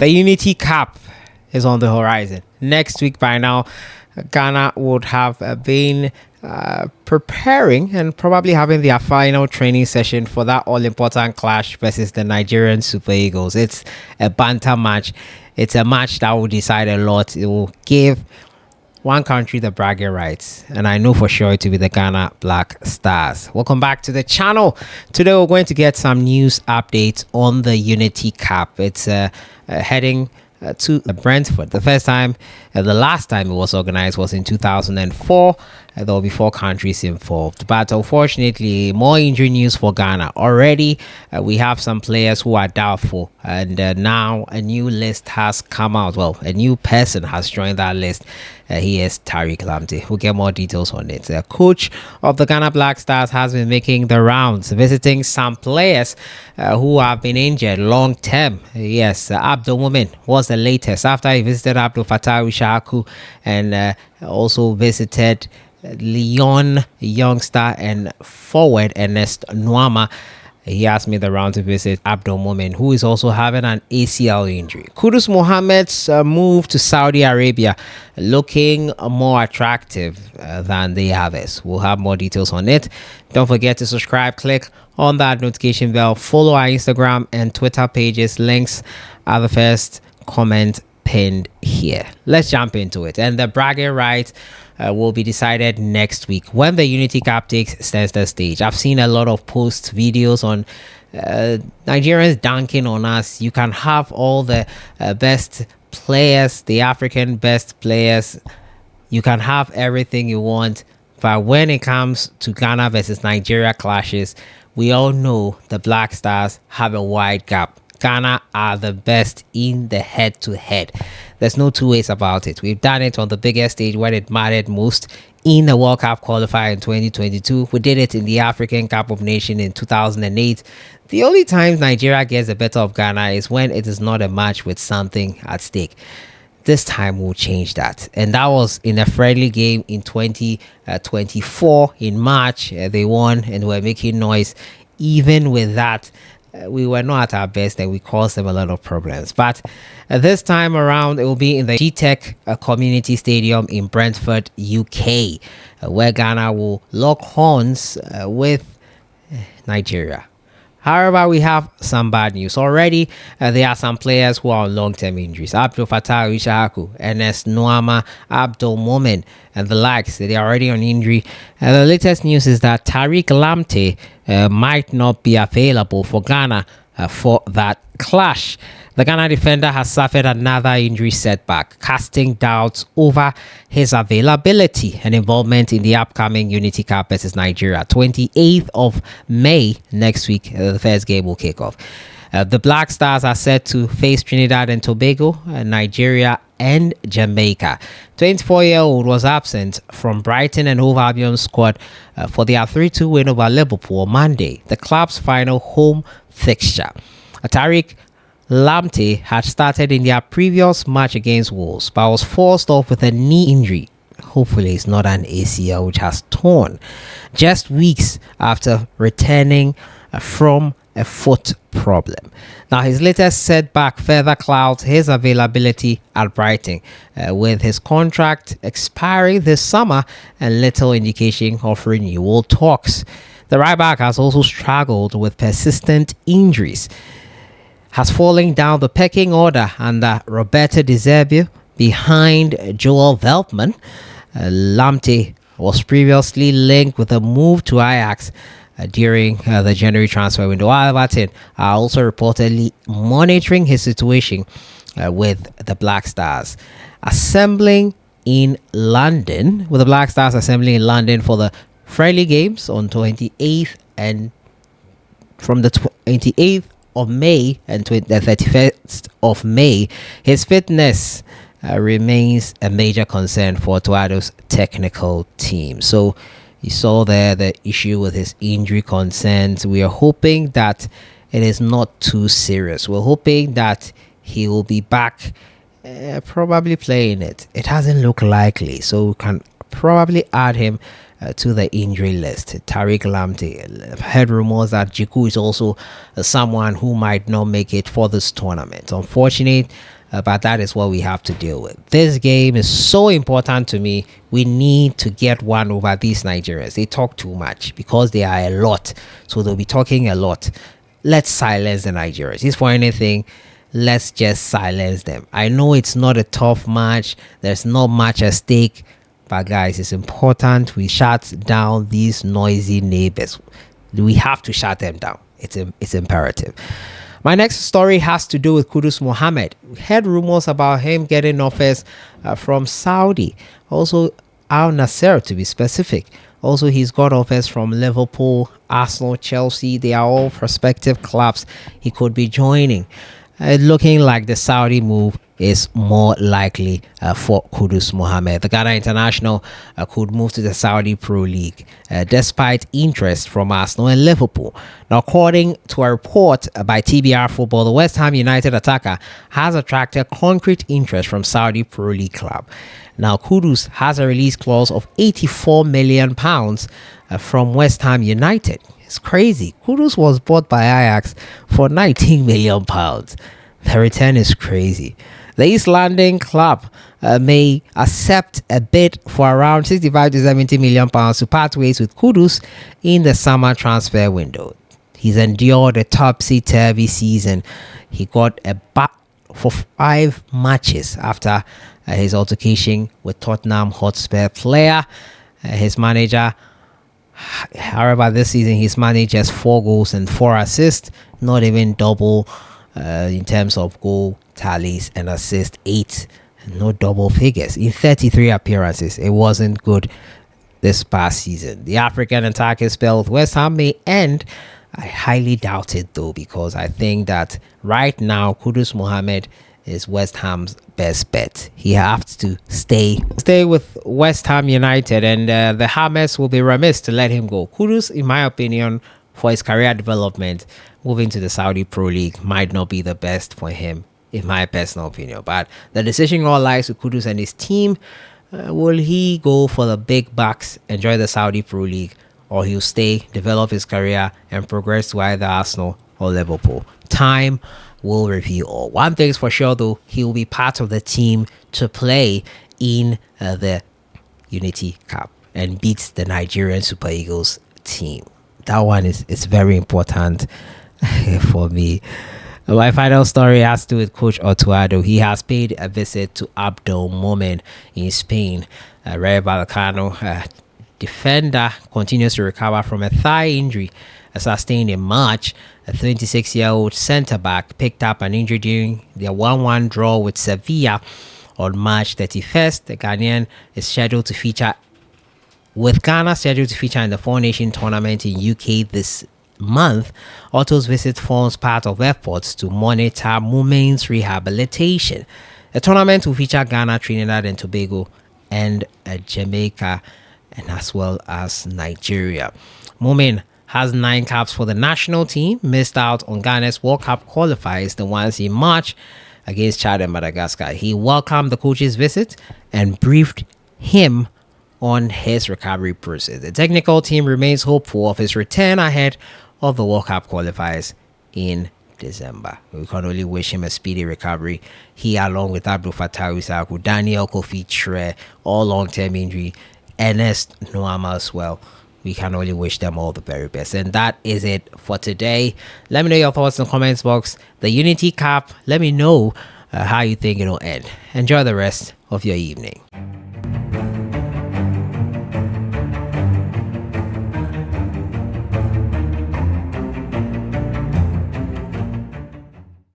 The Unity Cup is on the horizon. Next week by now, Ghana would have been preparing and probably having their final training session for that all-important clash versus the Nigerian Super Eagles. It's a banter match. It's a match that will decide a lot. It will give one country the bragging rights, and I know for sure it will be the Ghana Black Stars. Welcome back to the channel. Today we're going to get some news updates on the Unity Cup. It's heading to Brentford. The last time it was organized was in 2004. There will be 4 countries involved, but unfortunately more injury news for Ghana already. We have some players who are doubtful, and now a new list has come out. Well, a new person has joined that list. He is Tariq Lamptey. We'll get more details on it. The coach of the Ghana Black Stars has been making the rounds, visiting some players who have been injured long term. Yes, ABDUL Mumin was the latest after he visited Abdul Fattah and also visited Lyon youngster and forward Ernest Nuama. He asked me the round to visit ABDUL Mumin, who is also having an ACL injury. Kudus Mohammed's move to Saudi Arabia looking more attractive than the others. We'll have more details on it. Don't forget to subscribe, click on that notification bell, follow our Instagram and Twitter pages. Links are the first comment pinned here. Let's jump into it. And the bragging rights will be decided next week when the Unity Cup takes center stage. I've seen a lot of post videos on Nigerians dunking on us. You can have all the best players, the African best players. You can have everything you want, but when it comes to Ghana versus Nigeria clashes, we all know the Black Stars have a wide gap. Ghana are the best in the head-to-head. There's no two ways about it. We've done it on the biggest stage when it mattered most in the World Cup qualifier in 2022. We did it in the African Cup of Nations in 2008. The only time Nigeria gets the better of Ghana is when it is not a match with something at stake. This time we'll change that. And that was in a friendly game in 2024 in March. They won and were making noise. Even with that, we were not at our best and we caused them a lot of problems. But this time around, it will be in the G-Tech Community Stadium in Brentford, UK, where Ghana will lock horns with Nigeria. However, we have some bad news already. There are some players who are on long-term injuries. Abdul Fattah, Ernest Nuama, ABDUL Mumin, and the likes. They are already on injury. The latest news is that Tariq Lamptey might not be available for Ghana for that clash. The Ghana defender has suffered another injury setback, casting doubts over his availability and involvement in the upcoming Unity Cup versus Nigeria. 28th of May next week, the first game will kick off. The Black Stars are set to face Trinidad and Tobago, Nigeria and Jamaica. 24-year-old was absent from Brighton and Hove Albion squad for their 3-2 win over Liverpool on Monday, the club's final home fixture. Tariq Lamptey had started in their previous match against Wolves, but was forced off with a knee injury. Hopefully it's not an ACL which has torn, just weeks after returning from a foot problem. Now his latest setback further clouds his availability at Brighton, with his contract expiring this summer and little indication of renewal talks. The right back has also struggled with persistent injuries, has fallen down the pecking order under Roberto De Zerbi behind Joel Veltman. Lamptey was previously linked with a move to Ajax during the January transfer window. Everton are also reportedly monitoring his situation with the Black Stars. Assembling in London for the friendly games on 28th and from the 28th of May and the 31st of May. His fitness remains a major concern for OTTO's technical team. So you saw there the issue with his injury concerns. We are hoping that it is not too serious. We're hoping that he will be back, probably playing it. It hasn't looked likely, so we can probably add him to the injury list. Tariq Lamptey. I've heard rumors that Jiku is also someone who might not make it for this tournament. Unfortunately, but that is what we have to deal with. This game is so important to me. We need to get one over these Nigerians. They talk too much because they are a lot, so they'll be talking a lot. Let's silence the Nigerians. If for anything, let's just silence them. I know it's not a tough match. There's not much at stake. But guys, it's important we shut down these noisy neighbors. We have to shut them down. It's imperative. My next story has to do with Kudus Mohammed. We heard rumors about him getting offers from Saudi. Also, Al Nasser to be specific. Also, he's got offers from Liverpool, Arsenal, Chelsea. They are all prospective clubs he could be joining. Looking like the Saudi move is more likely for Kudus Mohammed. The Ghana international could move to the Saudi Pro League despite interest from Arsenal and Liverpool. Now, according to a report by TBR Football, the West Ham United attacker has attracted concrete interest from Saudi Pro League club. Now, Kudus has a release clause of £84 million from West Ham United. It's crazy. Kudus was bought by Ajax for £19 million. The return is crazy. The East London club may accept a bid for around £65 to £70 million to part ways with Kudus in the summer transfer window. He's endured a topsy-turvy season. He got a back for 5 matches after his altercation with Tottenham Hotspur player. His manager, however, this season he's managed just 4 goals and 4 assists, not even double in terms of goal tallies and assist, 8, no double figures in 33 appearances. It wasn't good this past season. The African attacker spell with West Ham may end. I highly doubt it though, because I think that right now Kudus Mohammed is West Ham's best bet. He has to stay with West Ham United, and the Hammers will be remiss to let him go. Kudus, in my opinion, for his career development, moving to the Saudi Pro League might not be the best for him, in my personal opinion. But the decision all lies with Kudus and his team. Will he go for the big bucks, enjoy the Saudi Pro League, or he'll stay, develop his career, and progress to either Arsenal or Liverpool? Time will reveal all. One thing's for sure though, he will be part of the team to play in the Unity Cup and beat the Nigerian Super Eagles team. That one is very important for me. My final story has to do with Coach ADDO. He has paid a visit to ABDUL Mumin in Spain. Rayo Vallecano defender continues to recover from a thigh injury sustained in March. A 26-year-old centre-back picked up an injury during their 1-1 draw with Sevilla on March 31st. The Ghanaian is scheduled to feature in the Four Nation tournament in UK this month. ADDO's visit forms part of efforts to monitor Mumin's rehabilitation. The tournament will feature Ghana, Trinidad and Tobago, and Jamaica, and as well as Nigeria. Mumin has 9 caps for the national team, missed out on Ghana's World Cup qualifiers, the ones in March against Chad and Madagascar. He welcomed the coach's visit and briefed him on his recovery process. The technical team remains hopeful of his return ahead of the World Cup qualifiers in December. We can only wish him a speedy recovery. He, along with Abdul Fattah Isaku, Daniel Kofi Tre, all long-term injury, Ernest Noama as well. We can only wish them all the very best. And that is it for today. Let me know your thoughts in the comments box. The Unity Cup, let me know how you think it'll end. Enjoy the rest of your evening.